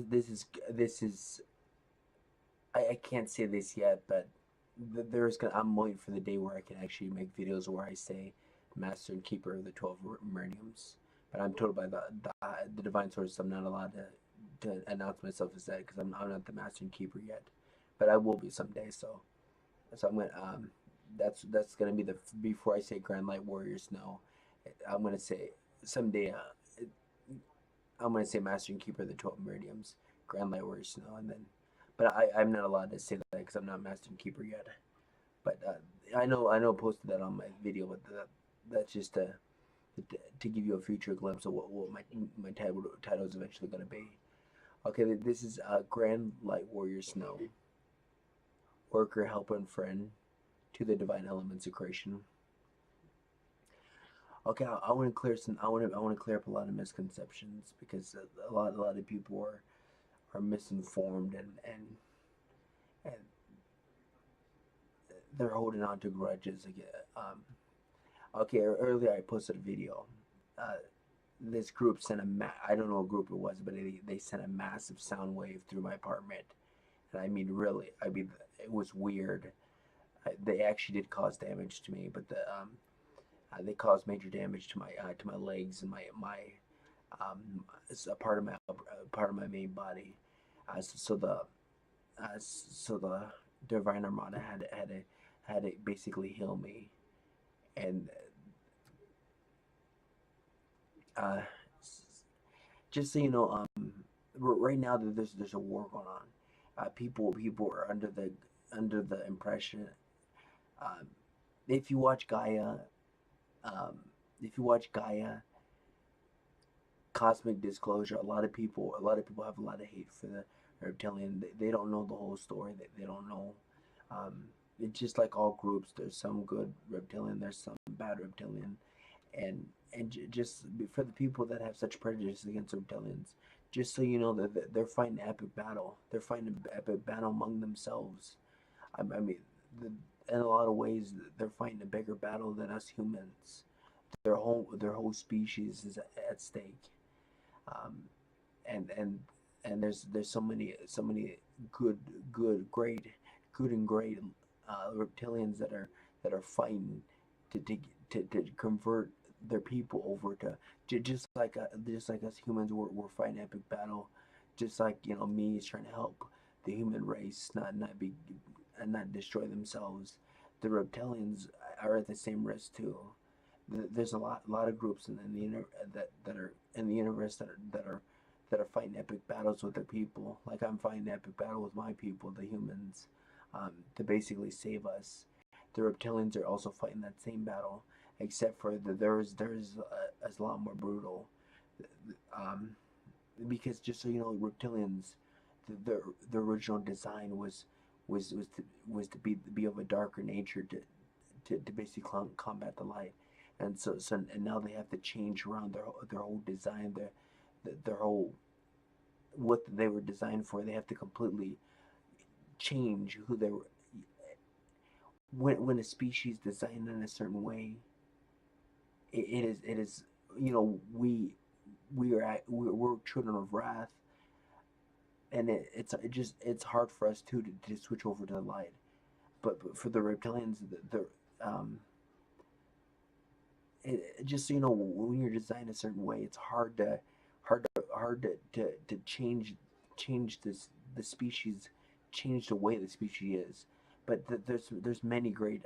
This is I can't say this yet, but there's gonna I'm waiting for the day where I can actually make videos where I say Master and Keeper of the 12 Meridians. But I'm told by the divine source I'm not allowed to announce myself as that because I'm not the Master and Keeper yet, but I will be someday. So I'm gonna that's gonna be the before I say Grand Light Warriors. No, I'm gonna say someday. I'm gonna say Master and Keeper of the 12 Meridians, Grand Light Warriors. No, and then, but I'm not allowed to say that because I'm not Master and Keeper yet. But I know, I posted that on my video, but that's just to give you a future glimpse of what my title is eventually gonna be. Okay, this is Grand Light Warrior Snow, worker, helper, and friend to the divine elements of creation. Okay, I want to clear some. I want to clear up a lot of misconceptions because a lot of people are misinformed and they're holding on to grudges. Okay, earlier I posted a video. Uh, this group sent I don't know what group it was, but they sent a massive sound wave through my apartment, and I mean really, I mean it was weird. They actually did cause damage to me, but they caused major damage to my legs and my it's a part of my main body. So the divine armada had to basically heal me, and uh, just so you know, right now there's a war going on. People are under the impression. Um, if you watch Gaia, um, if you watch Gaia, Cosmic Disclosure, a lot of people have a lot of hate for the reptilian. They don't know the whole story. They don't know. Um, it's just like all groups. There's some good reptilian. There's some bad reptilian, and just for the people that have such prejudice against reptilians, just so you know that they're fighting an epic battle. They're fighting an epic battle among themselves. I mean, the, in a lot of ways, they're fighting a bigger battle than us humans. Their whole species is at stake. Um, and there's so many good good great good and great reptilians that are fighting to to, to convert their people over just like us humans we're fighting epic battle, just like me is trying to help the human race not be and not destroy themselves. The reptilians are at the same risk too. There's a lot of groups in the that are in the universe that are fighting epic battles with their people. Like I'm fighting an epic battle with my people, the humans, to basically save us. The reptilians are also fighting that same battle, except for there's a lot more brutal. Um, because just so you know, reptilians, the original design was to be of a darker nature to basically combat the light, and now they have to change around their whole design, their whole what they were designed for. They have to completely change who they were. When a species designed in a certain way, it is we're children of wrath, and it's hard for us to switch over to the light. But for the reptilians, um, just so you know, when you're designed a certain way, it's hard to change the species, change the way the species is. But there's many great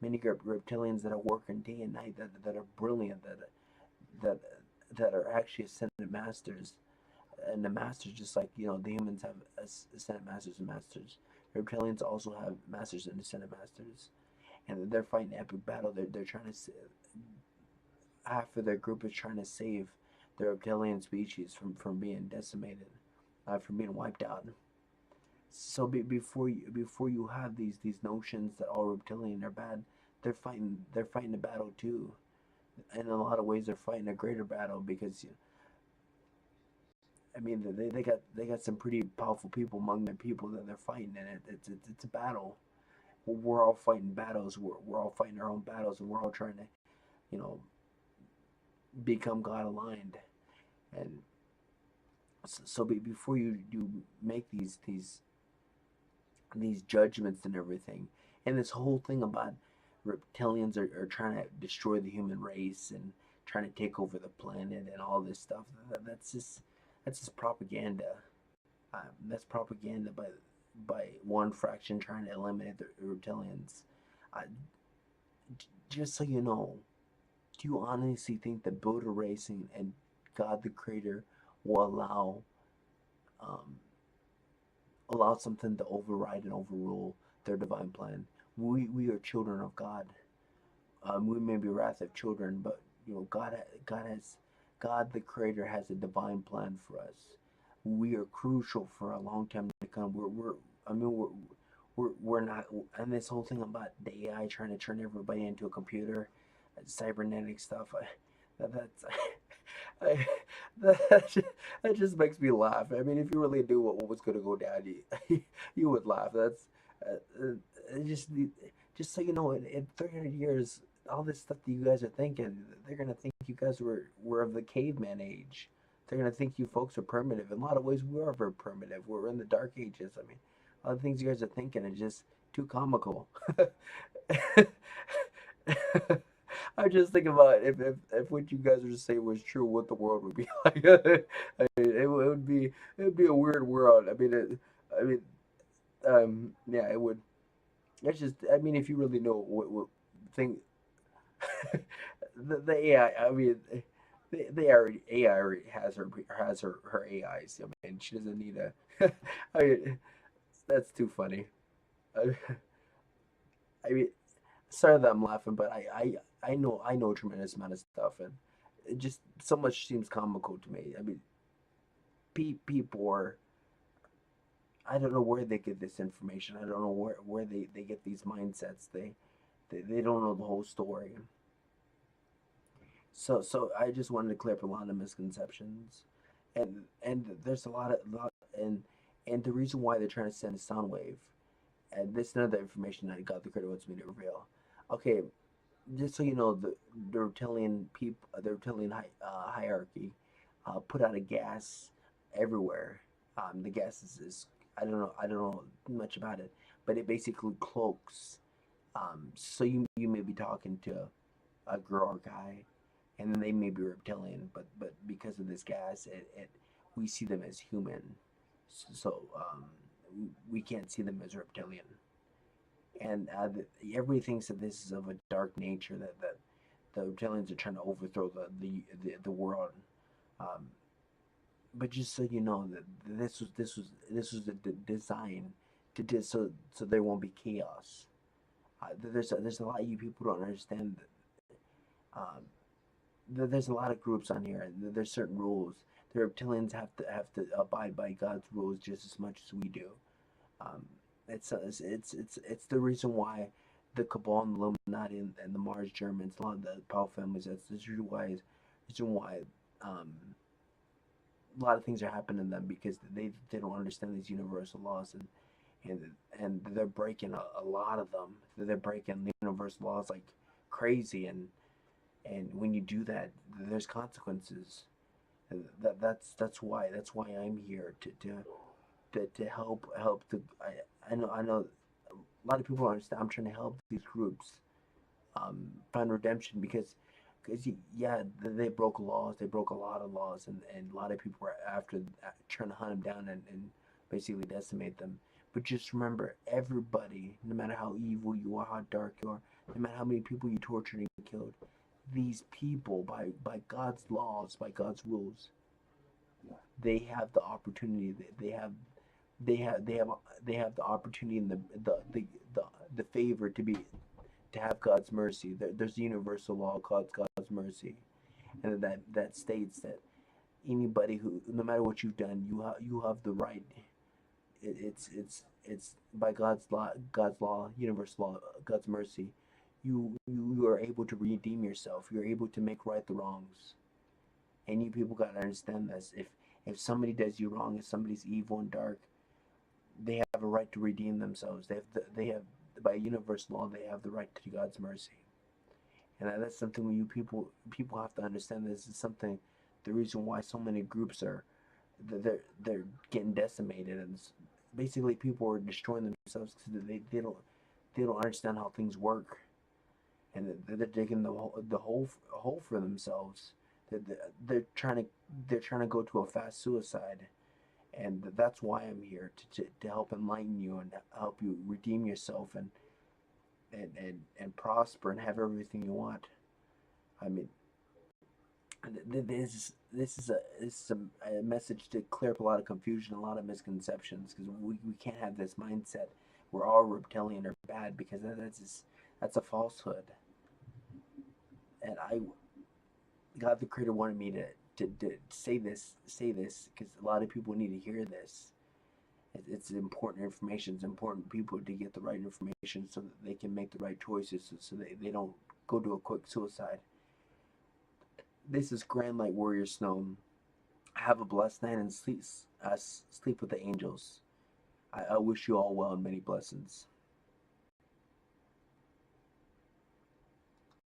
reptilians that are working day and night that are brilliant, that that are actually ascended masters, and the masters, just like the humans have ascended masters and masters. Reptilians also have masters and ascended masters, and they're fighting epic battle. They're trying to half of their group is trying to save the reptilian species from being decimated, from being wiped out. So before you have these notions that all reptilian are bad, they're fighting a battle too. In a lot of ways, they're fighting a greater battle because I mean they got some pretty powerful people among their people that they're fighting, and it's a battle. We're all fighting battles. We're all fighting our own battles, and we're all trying to you know become God aligned. And So before you make these judgments and everything, and this whole thing about reptilians are trying to destroy the human race and trying to take over the planet and all this stuff. That's just propaganda. That's propaganda by one fraction trying to eliminate the reptilians. Uh, just so you know, do you honestly think that Buddha racing and God the Creator will um, allow something to override and overrule their divine plan? We are children of God. We may be wrath of children, but God the Creator has a divine plan for us. We are crucial for a long time to come. I mean, we're not. And this whole thing about the AI trying to turn everybody into a computer, cybernetic stuff. That's I, that just makes me laugh. I mean, if you really knew what was going to go down, you would laugh. That's just just so you know, in 300 years, all this stuff that you guys are thinking, they're gonna think you guys were of the caveman age. They're gonna think you folks are primitive. In a lot of ways, we are very primitive. We're in the dark ages. I mean, all the things you guys are thinking are just too comical. I just think about if what you guys were saying was true, what the world would be like. I mean, it would be a weird world. I mean, yeah, it would. It's just, I mean, if you really know what thing, the AI. I mean, the AI already has her AIs. I mean, she doesn't need a. I mean, that's too funny. I, I mean, sorry that I'm laughing, but I know a tremendous amount of stuff, and it just so much seems comical to me. I mean, people are. I don't know where they get this information. I don't know where they get these mindsets. They don't know the whole story. So I just wanted to clear up a lot of misconceptions, and there's a lot and the reason why they're trying to send a sound wave, and this is another information that God the Creator wants me to reveal. Okay, just so you know, the reptilian people, the reptilian hierarchy, put out a gas everywhere. The gas is I don't know much about it, but it basically cloaks. So you may be talking to a girl or guy, and then they may be reptilian, but because of this gas, it we see them as human. So we can't see them as reptilian, and everybody thinks that this is of a dark nature that the reptilians are trying to overthrow the world. Um, but just so you know that this was the design so there won't be chaos. There's a lot of you people don't understand that. There's a lot of groups on here. There's certain rules. The reptilians have to abide by God's rules just as much as we do. Um, it's the reason why the Cabal and the Illuminati and the Mars Germans, a lot of the Powell families. That's the reason why um, a lot of things are happening to them because they don't understand these universal laws and and they're breaking a lot of them. They're breaking the universal laws like crazy and when you do that, there's consequences. That's why I'm here to help the I know a lot of people don't understand. I'm trying to help these groups find redemption because yeah they broke laws, they broke a lot of laws, and a lot of people were after trying to hunt them down and basically decimate them. But just remember, everybody, no matter how evil you are, how dark you are, no matter how many people you tortured and killed, these people by God's laws, by God's rules, they have the opportunity. They have the opportunity and the, the favor to have God's mercy. There's a universal law called God's mercy, and that states that anybody who, no matter what you've done, you have the right. It's by God's law, universal law, God's mercy. You are able to redeem yourself. You're able to make right the wrongs. And you people gotta understand this. If somebody does you wrong, if somebody's evil and dark, they have a right to redeem themselves. They have by universal law they have the right to God's mercy. And that's something you people have to understand. This is something the reason why so many groups are they're getting decimated, and basically people are destroying themselves because they don't understand how things work, and they're digging the hole for themselves. They're trying to go to a fast suicide, and that's why I'm here to help enlighten you and help you redeem yourself and prosper and have everything you want. I mean, this is a message to clear up a lot of confusion, a lot of misconceptions, because we can't have this mindset where all reptilian are bad, because that's a falsehood. And I God the Creator wanted me to say this because a lot of people need to hear this. It's important information. It's important people to get the right information so that they can make the right choices, so they don't go to a quick suicide. This is Grand Light Warrior Snow. Have a blessed night and sleep with the angels. I wish you all well and many blessings.